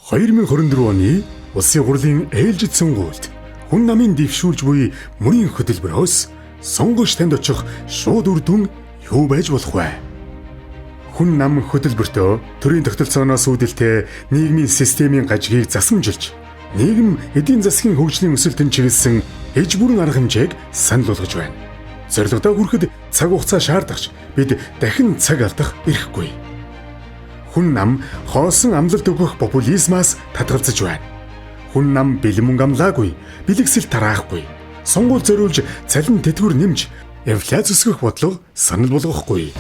2024 оны Улсын хурлын ээлжид сонгуульд хүн намын дэвшүүлж буй мөрийн хөтөлбөрөөс сонгогч танд очих шууд үр дүн юу байж болох вэ? Хүн нам хөтөлбөртөө төрийн тогтолцооноос үүдэлтэй нийгмийн системийн гажгийг засамжилж, нийгэм эдийн засгийн хөгжлийн өсөлтөнд чиглэсэн эж бүрэн арга хэмжээг санал болгож байна. Зорилгодоо хүрэхэд цаг хугацаа шаардагч бид дахин цаг алдах эрхгүй. Хүн нам хоосон амлалт өгөх популизмаас татгалзаж байна. Хүн нам бэлэн мөнгө амлаагүй, бэлэгсэл тараахгүй, сонгуул зориулж цалин тэтгэвэр нэмж, инфляц өсгөх бодлого санал болгохгүй.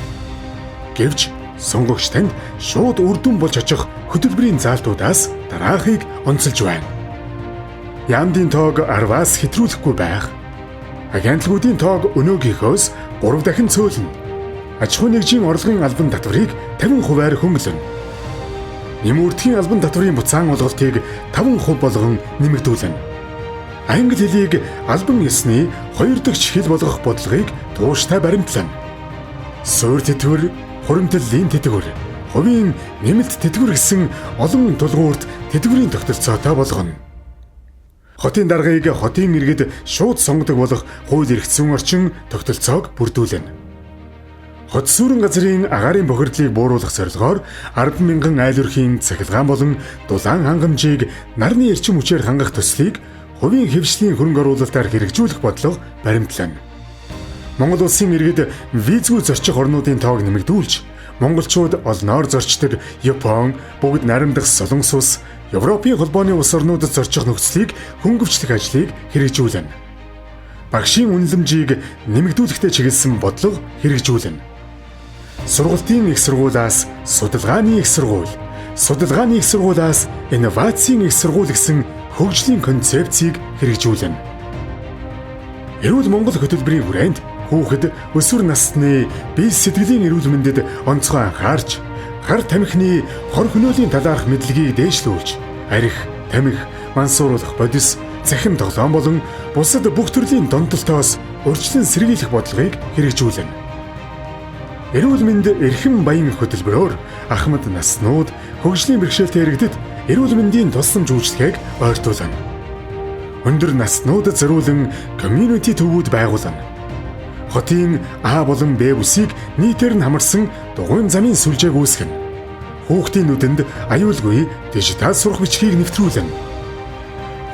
Гэвч сонгогч танд шууд үр дүн болж очих хөтөлбөрийн заалтуудаас дараахыг онцолж байна. Яамдын тоог 10-аас хэтрүүлэхгүй байх. Агентлагуудын тоог өнөөгийнхөөс 3 дахин цөөлнө. Аж ахуй нэгжийн орлогын албан татварыг 50%-аар хөнгөлөнө. Нэмүрдгийн албан татварын буцаан олголтыг 5% болгон нэмэгдүүлнэ. Англи хэлийг албан ёсны 2 дахь хэл болгох бодлогыг тууштай баримтлана. Суурь тэтгэвэр, хуримтлалын тэтгэвэр, хувийн нэмэлт тэтгэвэр гэсэн олон тулгуурт тэтгэврийн тогтолцоотой болгоно. Хотын даргаыг хотын иргэд шууд сонгодог болох хууль эрх зүйн орчин тогтолцоог бүрдүүлнэ. Хот сүрэн газрын агаарын бохирдлыг бууруулах зорилгоор 10,000 айл өрхийн цахилгаан болон дулаан хангамжийг нарны эрчим хүчээр хангах төслийг хувийн хэвшлийн хөрөнгө оруулалтаар хэрэгжүүлэх бодлого баримтлана. Монгол улсын иргэд визгүй зорчих орнуудын тоог нэмэгдүүлж, монголчууд олноор зорчдог Япон, бүгд наримдах Солонгос улс, Европын холбооны улс орнуудад зорчих нөхцөлийг хөнгөвчлөх ажлыг хэрэгжүүлнэ. Багшийн үнэлэмжийг нэмэгдүүлэхтэй чиглэсэн бодлого хэрэгжүүлнэ. Сургалтын их сургуулиас судалгааны их сургууль, судалгааны их сургуулиас инновацийн их сургууль гэсэн хөгжлийн концепцийг хэрэгжүүлнэ. Эрүүл Монгол хөтөлбөрийн хүрээнд хүүхэд өсвөр насны бие сэтгэлийн эрүүл мэндэд онцгой анхаарч, гар тамхины хор хөнөөлийн талаарх мэдлэгийг дээшлүүлж, арх, тамхи, мансууруулах бодис, цахим тоглоом болон бусад бүх төрлийн донтолтоос урьдчилан сэргийлэх бодлогыг хэрэгжүүлнэ. Эрүүл мэнд эрхэм баян хөтөлбөрөөр ахмад наснууд хөгжлийн бэрхшээлтэй иргэдэд эрүүл мэндийн тусламж үйлчилгээг ойртуулна. Өндөр наснуудад зориулан community төвүүд байгуулна. Хотын А болон Б бүсийг нийтээр нь хамарсан дугуйн замын сүлжээг үүсгэнэ. Хүүхдийн нүдэнд аюулгүй дижитал сурах бичгийг нэвтрүүлнэ.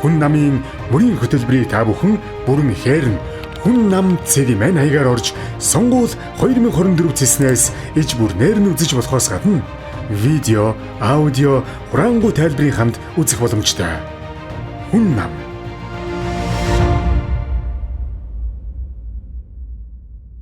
Хүн намын мөрийн хөтөлбөрийг та бүхэн бүрэн ихээр нь хүн нам цэгмэн хаягаар орж сонгуул 2024 цэснээс иж бүрнээр нь үзэж болохоос гадна видео, аудио, хураангуй тайлбарын хамт үзэх боломжтой. Хүн нам